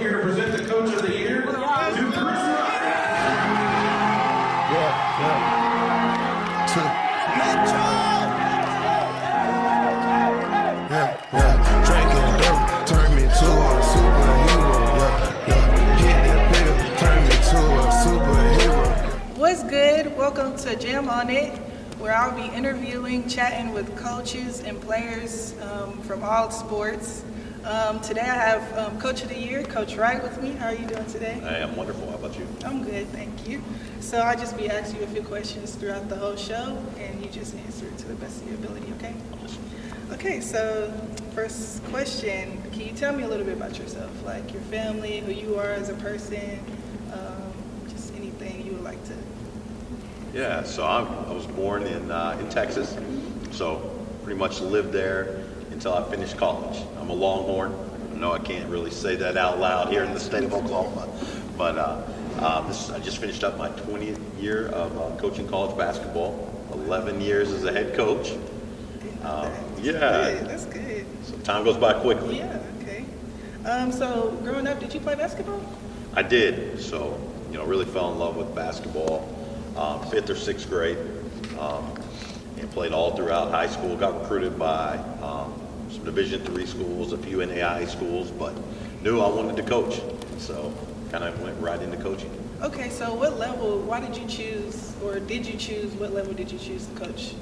here to present the Coach of the Year to Chris Wright. Drinking dope, turn me to a superhero. Hit the pill, turn me to a superhero. What's good? Welcome to JamOnit, where I'll be interviewing, chatting with coaches and players from all sports. Today I have Coach of the Year, Coach Wright, with me. How are you doing today? I am wonderful. How about you? I'm good, thank you. So I'll just be asking you a few questions throughout the whole show, and you just answer it to the best of your ability, okay? Okay, so first question, can you tell me a little bit about yourself, like your family, who you are as a person, just anything you would like to? Yeah, so I was born in Texas, so pretty much lived there until I finished college. I'm a Longhorn. I know I can't really say that out loud here in the state of Oklahoma, but I just finished up my 20th year of coaching college basketball, 11 years as a head coach. That's good. So time goes by quickly. Yeah, okay. So growing up, did you play basketball? I did. So, really fell in love with basketball, 5th or 6th grade, and played all throughout high school. Got recruited by some Division III schools, a few NAIA schools, but knew I wanted to coach. So kind of went right into coaching. Okay, so what level, why did you choose, or did you choose, what level did you choose to coach?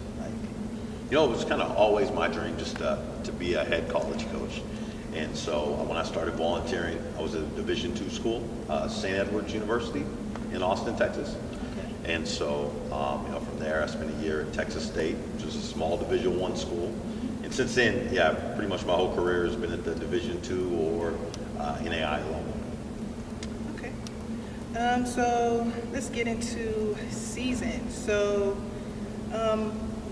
It was kind of always my dream just to be a head college coach. And so when I started volunteering, I was at a Division II school, St. Edward's University in Austin, Texas. Okay. And so, from there, I spent a year at Texas State, which is a small Division I school. And since then, pretty much my whole career has been at the Division II or NAIA level. Okay. So let's get into season. So,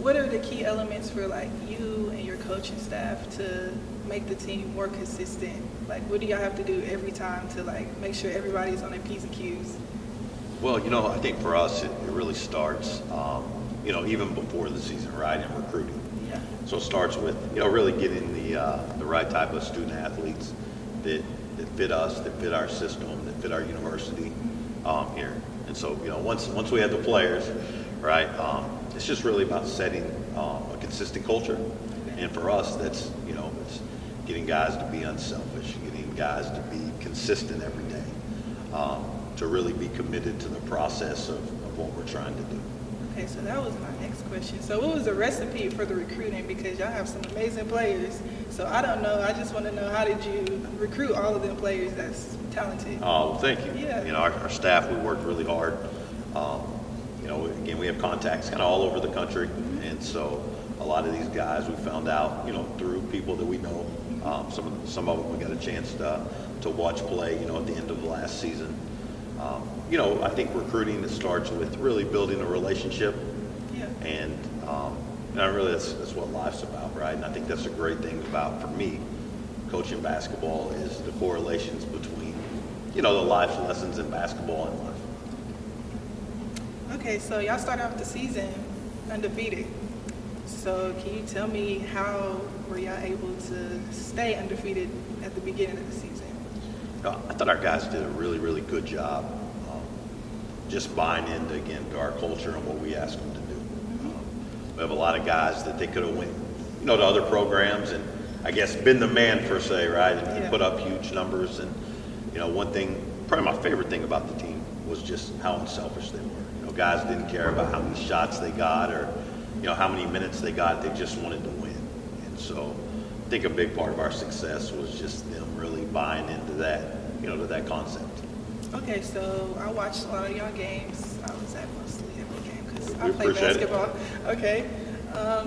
what are the key elements for you and your coaching staff to make the team more consistent? What do y'all have to do every time to make sure everybody's on their P's and Q's? Well, I think for us, it really starts, even before the season, right, in recruiting. Yeah. So it starts with, really getting the right type of student athletes that fit us, that fit our system, that fit our university here. And so, once we have the players, right, it's just really about setting a consistent culture. And for us, that's, it's getting guys to be unselfish, getting guys to be consistent every day, to really be committed to the process of what we're trying to do. Okay, so that was my next question. So what was the recipe for the recruiting? Because y'all have some amazing players. So I don't know. I just want to know, how did you recruit all of them players that's talented? Oh, well, thank you. Yeah. Our staff, we worked really hard. Again, we have contacts kind of all over the country. Mm-hmm. And so a lot of these guys we found out, through people that we know. Some of them we got a chance to watch play, at the end of last season. I think recruiting, it starts with really building a relationship. Yeah. And really that's what life's about, right? And I think that's a great thing about, for me, coaching basketball is the correlations between, the life lessons in basketball and life. Okay, so y'all started off the season undefeated. So can you tell me how were y'all able to stay undefeated at the beginning of the season? I thought our guys did a really, really good job just buying into, again, to our culture and what we asked them to do. We have a lot of guys that they could have went, to other programs and, I guess, been the man per se, right? And put up huge numbers. And, one thing, probably my favorite thing about the team was just how unselfish they were. Guys didn't care about how many shots they got or, how many minutes they got. They just wanted to win. And so I think a big part of our success was just them really buying into that, to that concept. Okay, so I watched a lot of y'all games. I was at mostly every game because I We play appreciate basketball. Okay,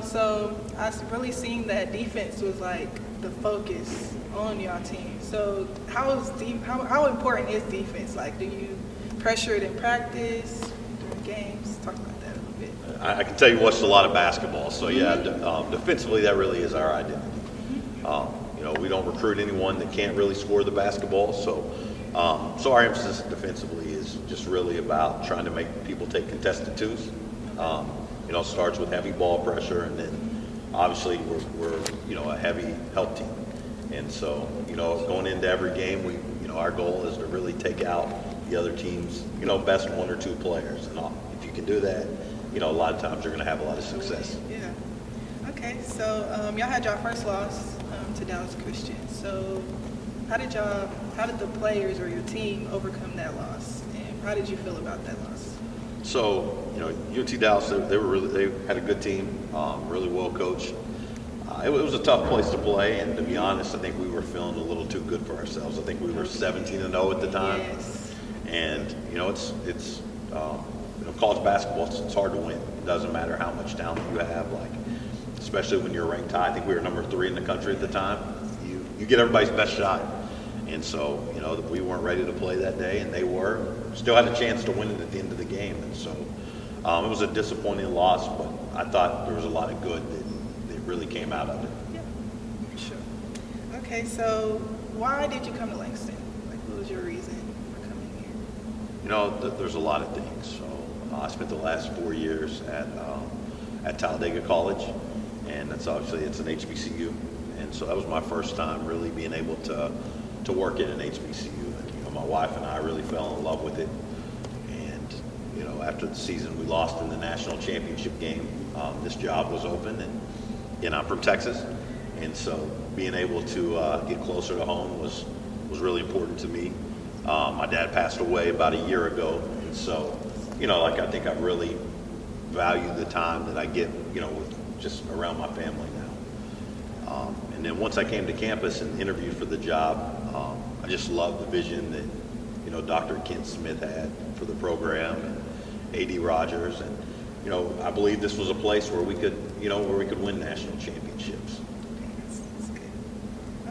so I've really seen that defense was the focus on y'all team. So how important is defense? Do you pressure it in practice, during games? Talk about that a little bit. I can tell you watched a lot of basketball, so defensively that really is our identity. We don't recruit anyone that can't really score the basketball, so our emphasis defensively is just really about trying to make people take contested twos. It starts with heavy ball pressure, and then obviously we're a heavy help team, and so going into every game we our goal is to really take out the other team's, best one or two players. And if you can do that, a lot of times you're going to have a lot of success. Yeah. Okay, so y'all had your first loss to Dallas Christian. So how did the players or your team overcome that loss? And how did you feel about that loss? So, UT Dallas, they had a good team, really well coached. It was a tough place to play, and to be honest, I think we were feeling a little too good for ourselves. I think we were 17-0 at the time. Yes. And, it's college basketball, it's hard to win. It doesn't matter how much talent you have, especially when you're ranked high. I think we were number 3 in the country at the time. You get everybody's best shot. And so, we weren't ready to play that day, and they were. Still had a chance to win it at the end of the game. And so it was a disappointing loss, but I thought there was a lot of good that really came out of it. Yeah, for sure. Okay, so why did you come to Langston? What was your reason for coming here? There's a lot of things. So I spent the last 4 years at Talladega College, and it's an HBCU. And so that was my first time really being able to work at an HBCU. And, my wife and I really fell in love with it. And, after the season we lost in the national championship game, this job was open, and I'm from Texas. And so being able to get closer to home was really important to me. My dad passed away about a year ago. And so, I think I really value the time that I get, with just around my family now. And then once I came to campus and interviewed for the job, I just loved the vision that, Dr. Kent Smith had for the program, and A.D. Rogers. And, I believe this was a place where we could, win national championships. That's good.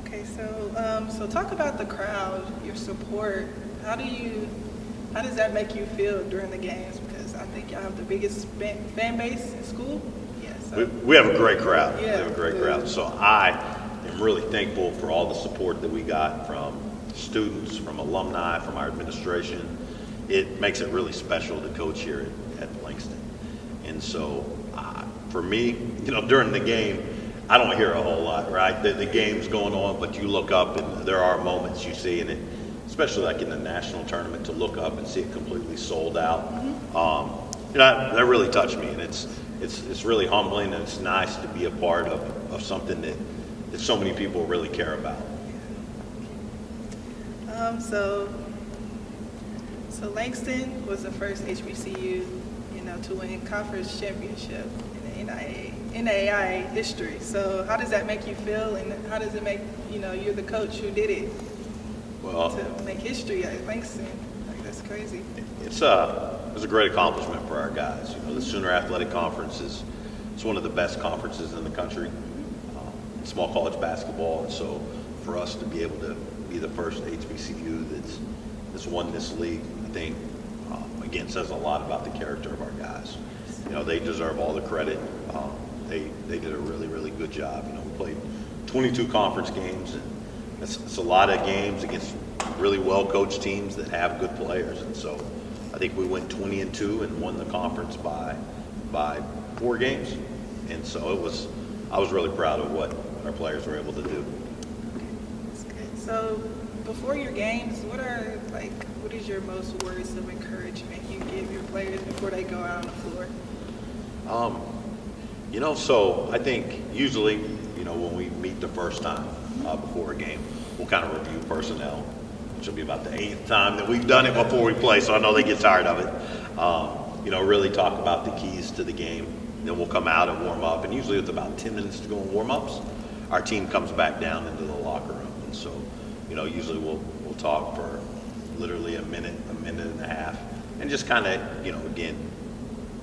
Okay, so talk about the crowd, your support. How does that make you feel during the games? Because I think y'all have the biggest fan base in school. Yeah, so. We have a great crowd. Yeah, we have a great crowd. So I am really thankful for all the support that we got from students, from alumni, from our administration. It makes it really special to coach here at Langston. And so for me, during the game, I don't hear a whole lot, right? The game's going on, but you look up and there are moments you see, and it, especially like in the national tournament, to look up and see it completely sold out. That really touched me, and it's really humbling, and it's nice to be a part of something that so many people really care about. So Langston was the first HBCU, to win conference championship in the NAIA history. So how does that make you feel, and how does it make, you're the coach who did it, to make history at Langston? That's crazy. It was a great accomplishment for our guys. The Sooner Athletic Conference it's one of the best conferences in the country, in small college basketball. And so for us to be able to be the first HBCU that's won this league, I think, again, says a lot about the character of our guys. They deserve all the credit. They did a really, really good job. We played 22 conference games, and it's a lot of games against really well-coached teams that have good players. And so I think we went 20-2 and won the conference by 4 games. And so I was really proud of what our players were able to do. That's good. So before your games, what is your most words of encouragement you give your players before they go out on the floor? So I think usually, when we meet the first time before a game, we'll kind of review personnel, which will be about the 8th time that we've done it before we play, so I know they get tired of it. Really talk about the keys to the game. Then we'll come out and warm up, and usually with about 10 minutes to go in warm-ups, our team comes back down into the locker room. And so, usually we'll talk for literally a minute and a half, and just kind of, again,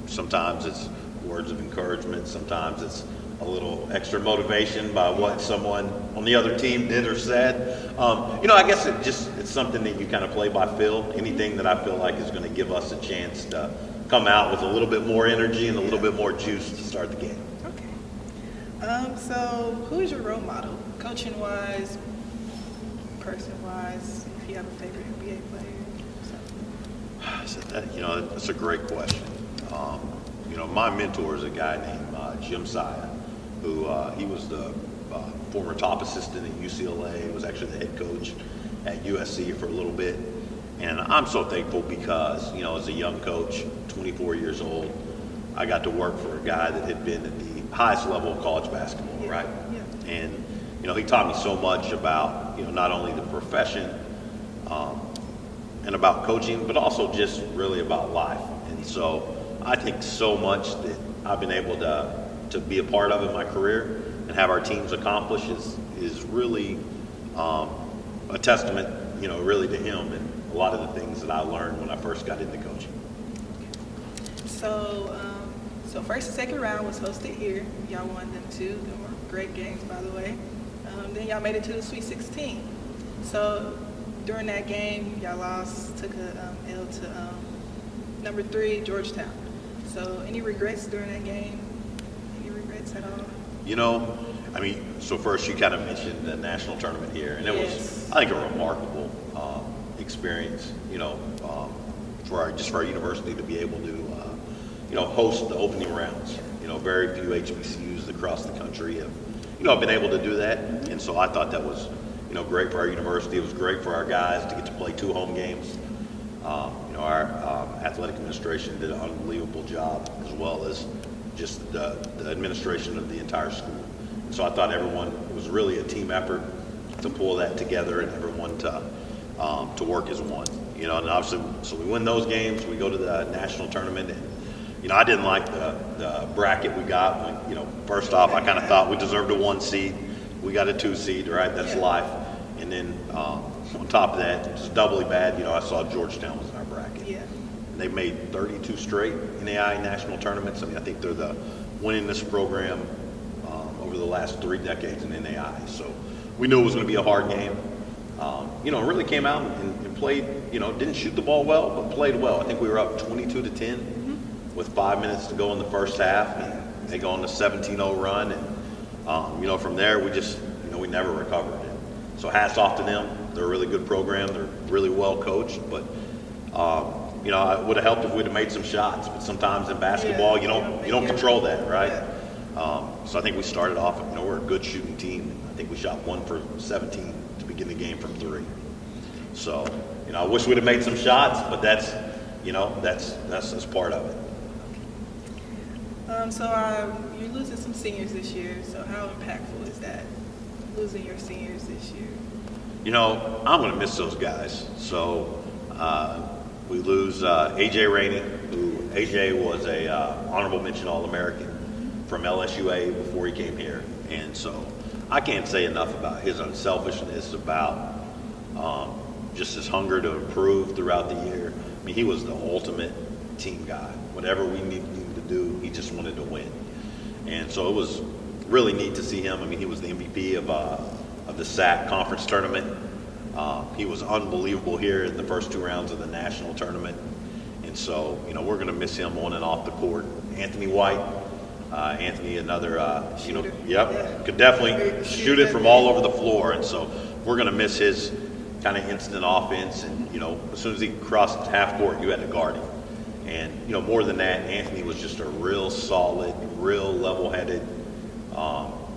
sometimes it's words of encouragement, sometimes it's a little extra motivation by what someone on the other team did or said. I guess it's something that you kind of play by feel. Anything that I feel like is going to give us a chance to come out with a little bit more energy and a little bit more juice to start the game. Okay. So who is your role model, coaching-wise, person-wise, if you have a favorite NBA player? So that's a great question. My mentor is a guy named Jim Saya, who he was the former top assistant at UCLA, was actually the head coach at USC for a little bit. And I'm so thankful because, as a young coach, 24 years old, I got to work for a guy that had been at the highest level of college basketball, right? Yeah. And, he taught me so much about, not only the profession and about coaching, but also just really about life. And so I think so much that I've been able to be a part of in my career and have our teams accomplish is really a testament, really to him and a lot of the things that I learned when I first got into coaching. So first and second round was hosted here. Y'all won them too. They were great games, by the way. Then y'all made it to the Sweet 16. So during that game, y'all took a L to number 3, Georgetown. So any regrets during that game? Any regrets at all? So first you kind of mentioned the national tournament here, and it was, I think, a remarkable experience, for our university to be able to, host the opening rounds. Very few HBCUs across the country have been able to do that, and so I thought that was, great for our university. It was great for our guys to get to play 2 home games. Our athletic administration did an unbelievable job, as well as just the administration of the entire school. And so I thought it was really a team effort to pull that together and everyone to work as one. And obviously, so we win those games. We go to the national tournament, and I didn't like the bracket we got. First off, I kind of thought we deserved a 1 seed. We got a 2 seed, right? That's life. And then on top of that, just doubly bad, I saw Georgetown was in our bracket. Yeah. And they've made 32 straight NAIA national tournaments. I think they're the winningest program over the last 3 decades in NAIA. So we knew it was going to be a hard game. Really came out and played, didn't shoot the ball well, but played well. I think we were up 22-10 with 5 minutes to go in the first half. And they go on the 17-0 run. And, from there, we just, we never recovered. And so hats off to them. They're a really good program. They're really well coached. But, it would have helped if we'd have made some shots. But sometimes in basketball, you don't control that, right? So I think we started off, we're a good shooting team. I think we shot 1 for 17 to begin the game from 3. So, I wish we'd have made some shots, but that's part of it. You're losing some seniors this year. So how impactful is that, losing your seniors this year? I'm going to miss those guys. So we lose AJ Rainey, who AJ was a honorable mention All-American from LSUA before he came here. And so I can't say enough about his unselfishness, about just his hunger to improve throughout the year. He was the ultimate team guy. Whatever we needed him to do, he just wanted to win. And so it was really neat to see him. He was the MVP of the SAC conference tournament. He was unbelievable here in the first 2 rounds of the national tournament. And so, we're going to miss him on and off the court. Anthony White, another, could definitely shoot it from all over the floor. And so we're going to miss his kind of instant offense. And, as soon as he crossed half court, you had to guard him. And, more than that, Anthony was just a real solid, real level-headed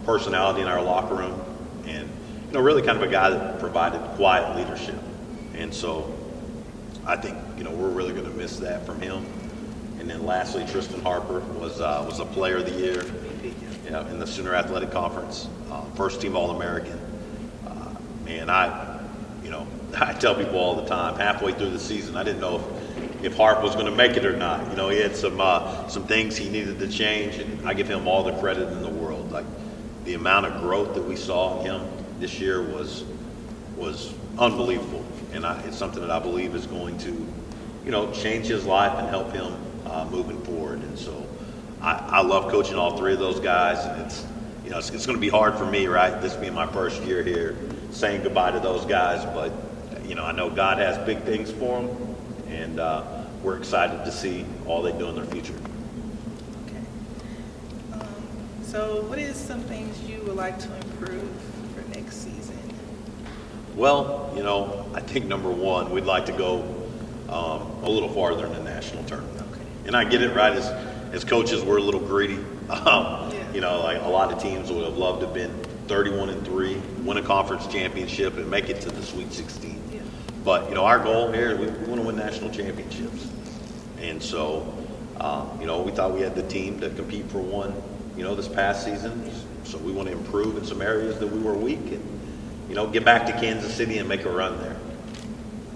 personality in our locker room. And, really kind of a guy that provided quiet leadership. And so I think, we're really going to miss that from him. And then lastly, Tristan Harper was a player of the year in the Sooner Athletic Conference, first team All-American. I tell people all the time, halfway through the season, I didn't know if Harp was going to make it or not. He had some things he needed to change, and I give him all the credit in the world. Like, the amount of growth that we saw in him this year was unbelievable, and it's something that I believe is going to, change his life and help him moving forward. And so I love coaching all 3 of those guys, and it's going to be hard for me, right? This being my first year here, saying goodbye to those guys, but I know God has big things for them, and we're excited to see all they do in their future. Okay. So what is some things you would like to improve for next season? Well, I think number 1, we'd like to go a little farther in the national tournament. Okay. And I get it, right? As coaches, we're a little greedy. Like a lot of teams would have loved to have been 31-3, win a conference championship, and make it to the Sweet 16. Yeah. But, you know, our goal here, we want to win national championships. And so, you know, we thought we had the team to compete for one, you know, this past season. So we want to improve in some areas that we were weak and, you know, get back to Kansas City and make a run there.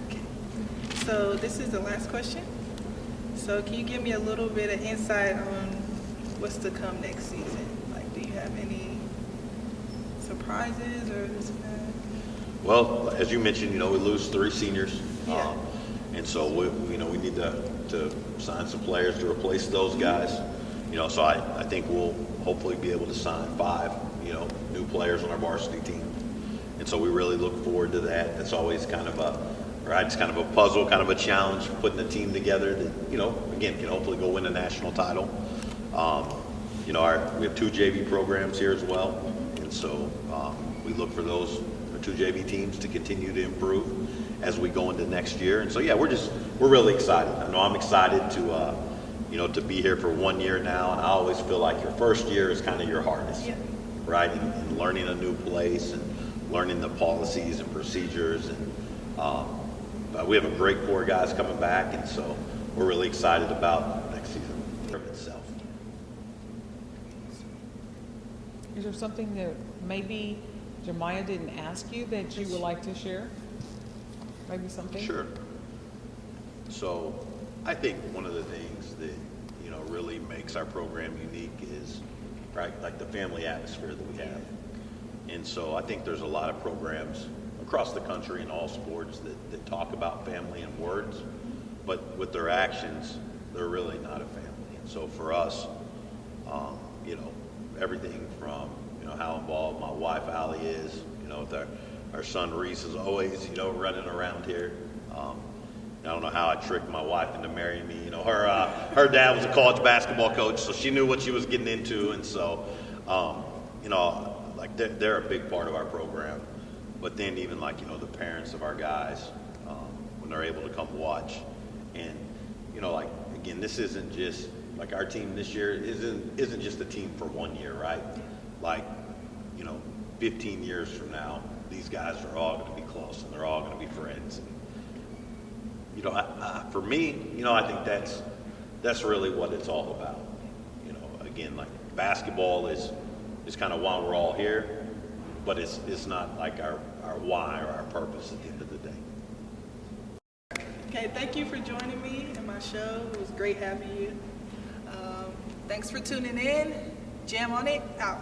Okay. So this is the last question. So can you give me a little bit of insight on what's to come next season? Like, do you have any surprises or this and that? Well, as you mentioned, you know, we lose 3 seniors. Yeah. And so, you know, we need to sign some players to replace those guys. You know, so I think we'll hopefully be able to sign 5, you know, new players on our varsity team. And so we really look forward to that. That's always kind of it's kind of a puzzle, kind of a challenge, putting a team together that, you know, again, can hopefully go win a national title. You know, we have 2 JV programs here as well. And so we look for those 2 JV teams to continue to improve as we go into next year. And so, yeah, we're really excited. I know I'm excited to, you know, to be here for 1 year now. And I always feel like your first year is kind of your hardest, Yeah. right? And learning a new place and learning the policies and procedures. And but we have a great core of guys coming back. And so we're really excited about next season itself. Is there something that maybe Jemiah didn't ask you that you would like to share? Maybe something? Sure. So I think one of the things that, you know, really makes our program unique is, right, like the family atmosphere that we have. And so I think there's a lot of programs across the country in all sports that talk about family in words, but with their actions, they're really not a family. And so for us, you know, everything from, you know, how involved my wife Allie is, you know, with our son Reese is always, you know, running around here. I don't know how I tricked my wife into marrying me. You know, her dad was a college basketball coach, so she knew what she was getting into. And so, you know, like they're a big part of our program. But then even like, you know, the parents of our guys, when they're able to come watch. And, you know, like, again, this isn't just, like our team this year isn't just a team for 1 year, right? Like, you know, 15 years from now, these guys are all going to be close and they're all going to be friends. And, you know, for me, you know, I think that's really what it's all about. You know, again, like basketball is kind of why we're all here, but it's not like our why or our purpose at the end of the day. Okay, thank you for joining me in my show. It was great having you. Thanks for tuning in. JamOnit out.